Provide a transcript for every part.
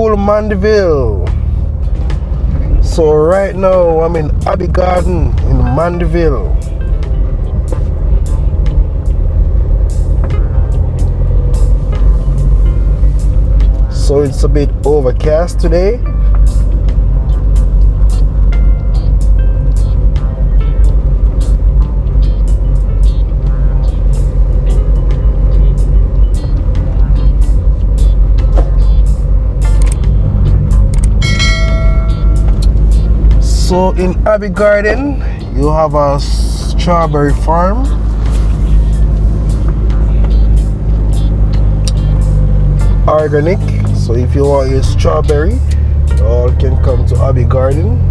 beautiful Mandeville. So right now I'm in Abbey Garden in Mandeville. So it's a bit overcast today. So in Abbey Garden, you have a strawberry farm. Organic. So if you want your strawberry, you all can come to Abbey Garden.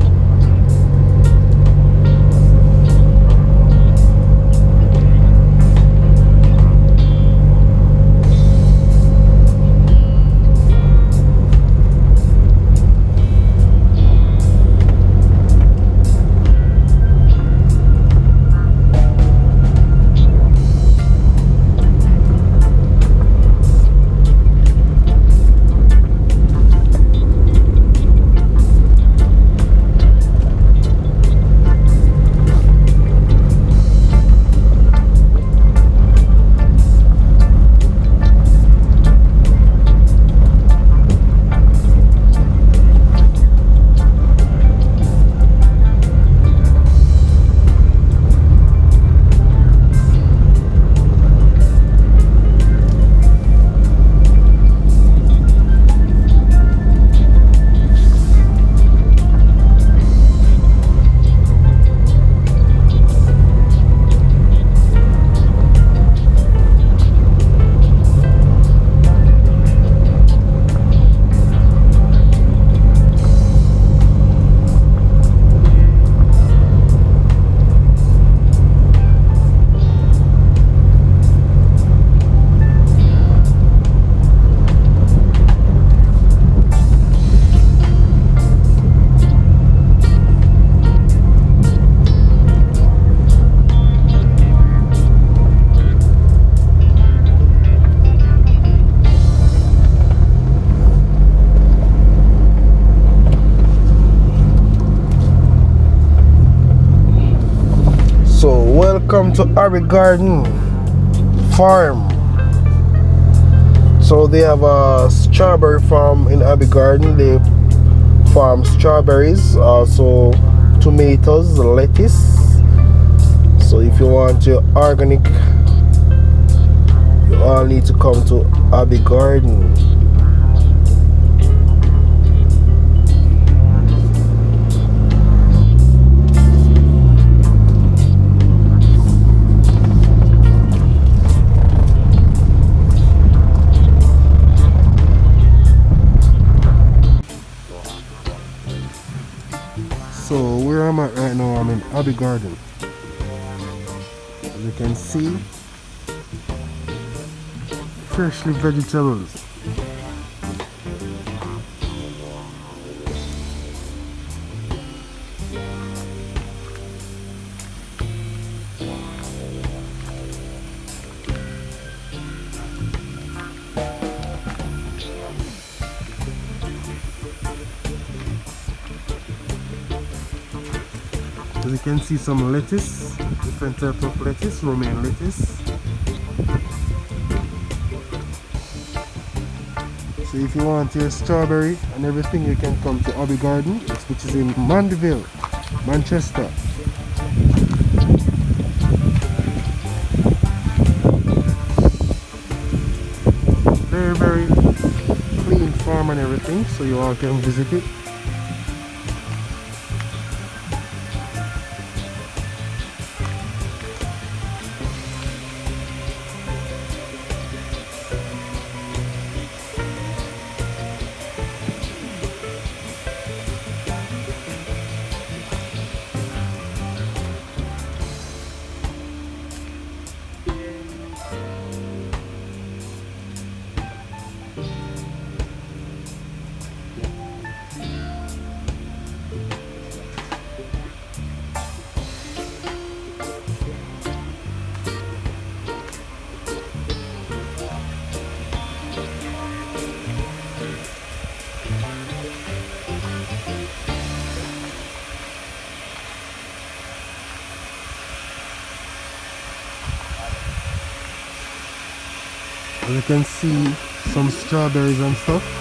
Welcome to Abbey Garden Farm. So they have a strawberry farm in Abbey Garden. They farm strawberries, also tomatoes, lettuce. So if you want your organic, you all need to come to Abbey Garden. So where I'm at right now, I'm in Abbey Garden. As you can see, freshly vegetables. As you can see, some lettuce, different type of lettuce, romaine lettuce. So if you want your strawberry and everything, you can come to Abbey Garden, which is in Mandeville, Manchester. Very, very clean farm and everything, so you all can visit it. As you can see, some strawberries and stuff.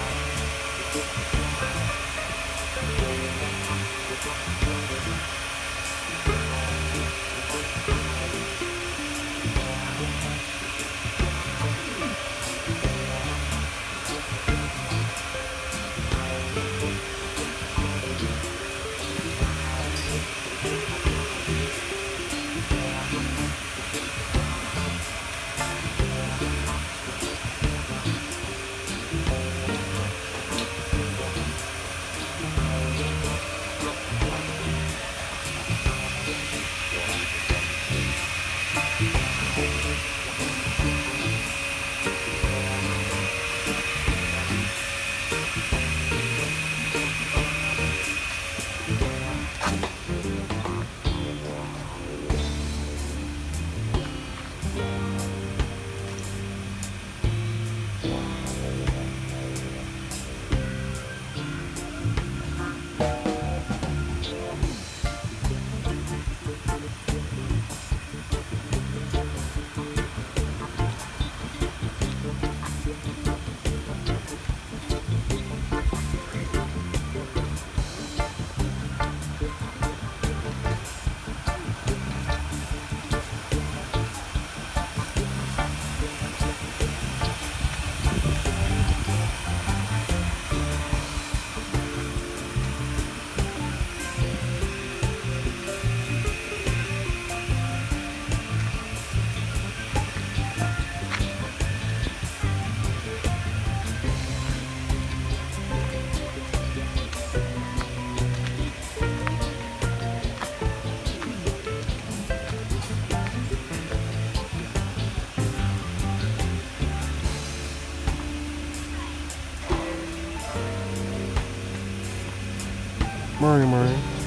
Morning, morning.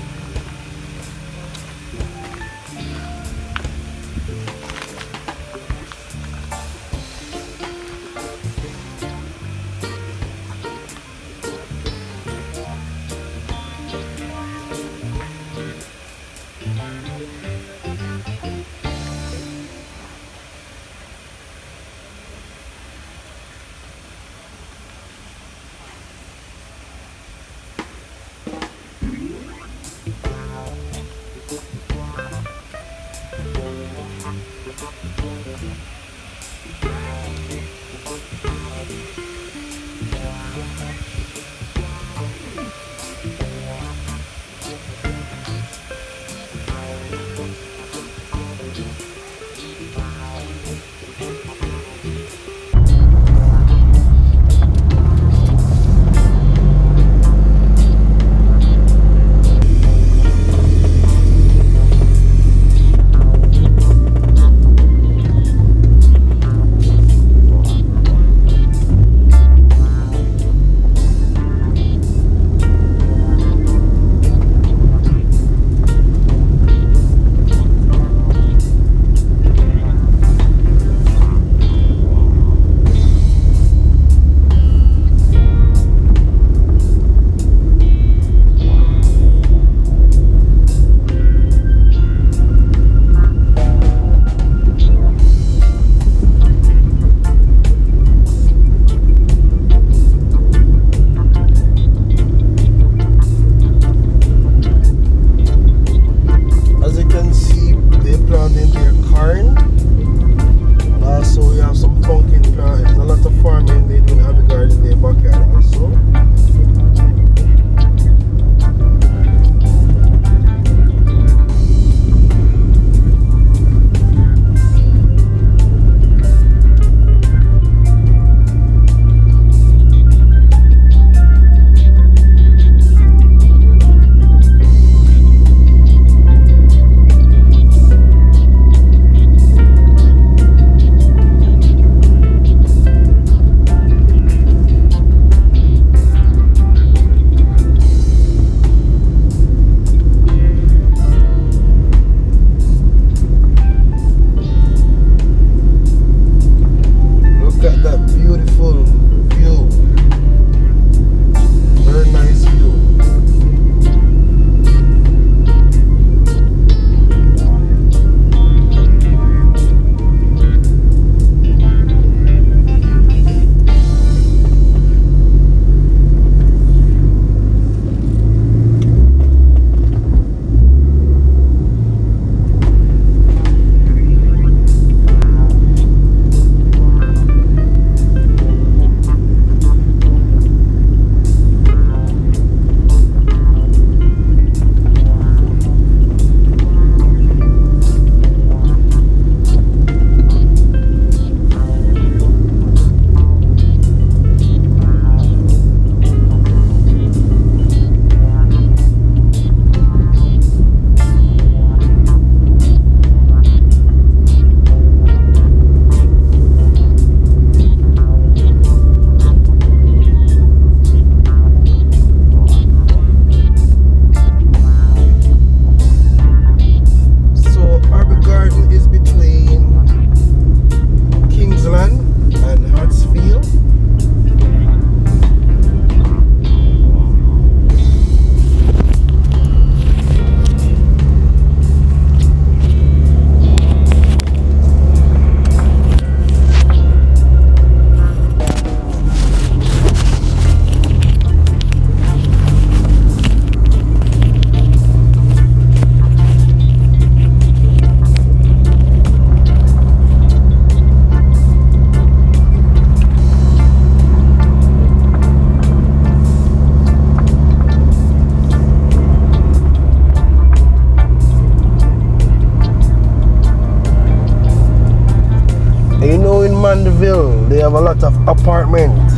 have a lot of apartments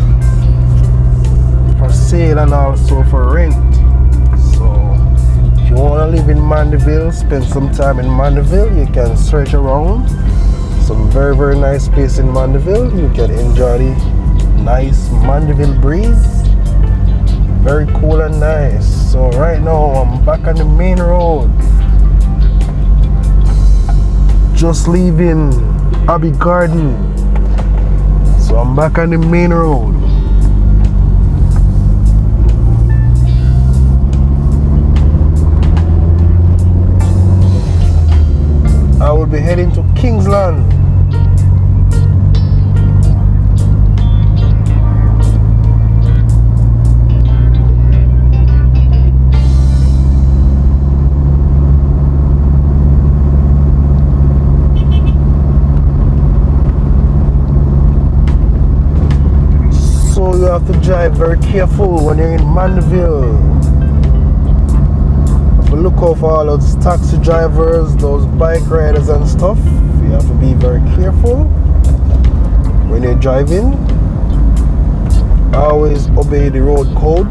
for sale and also for rent. So if you want to live in Mandeville, spend some time in Mandeville, you can search around. Some very, very nice place in Mandeville. You can enjoy the nice Mandeville breeze. Very cool and nice. So right now I'm back on the main road. Just leaving Abbey Garden. So I'm back on the main road. I will be heading to Kingsland. So you have to drive very careful when you're in Mandeville. Look out for all those taxi drivers, those bike riders and stuff. You have to be very careful when you're driving. Always obey the road code.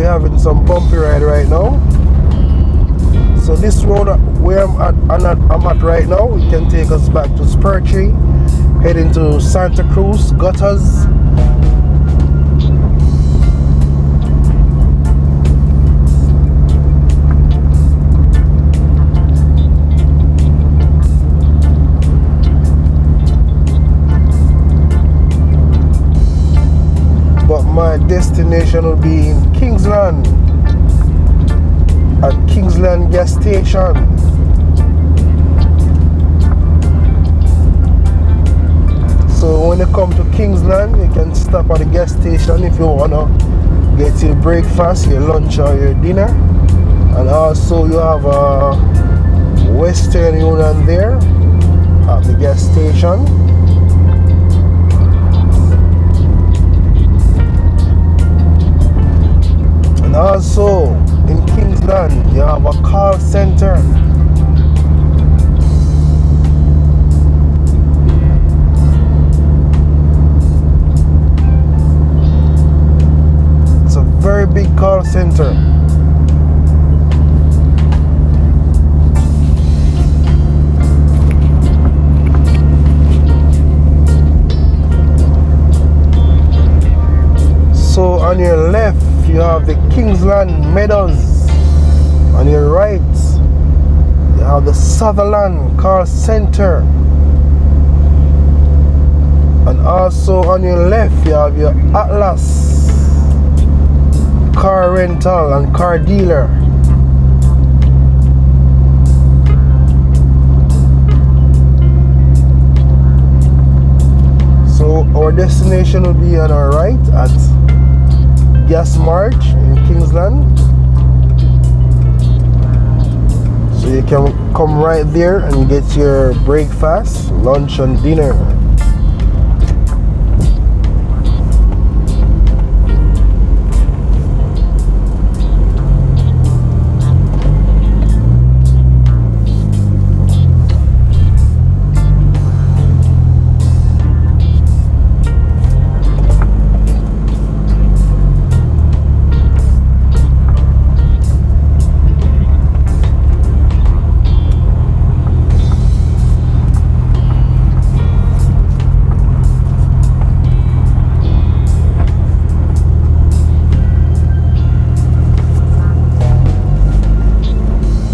Having some bumpy ride right now. So this road where I'm at right now, it can take us back to Spurtree, heading to Santa Cruz, Gutters. My destination will be in Kingsland, at Kingsland gas station. So when you come to Kingsland, you can stop at the gas station if you wanna get your breakfast, your lunch or your dinner. And also you have a Western Union there at the gas station. Also in Kingsland you have a call center. It's a very big call center. So on your left you have the Kingsland Meadows. On your right you have the Sutherland Car Center. And also on your left you have your Atlas Car Rental and Car Dealer. So our destination will be on our right at Gas March in Kingsland. So you can come right there and get your breakfast, lunch and dinner.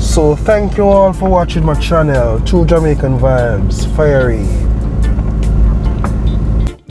So thank you all for watching my channel, True Jamaican Vibes, Fire Reid.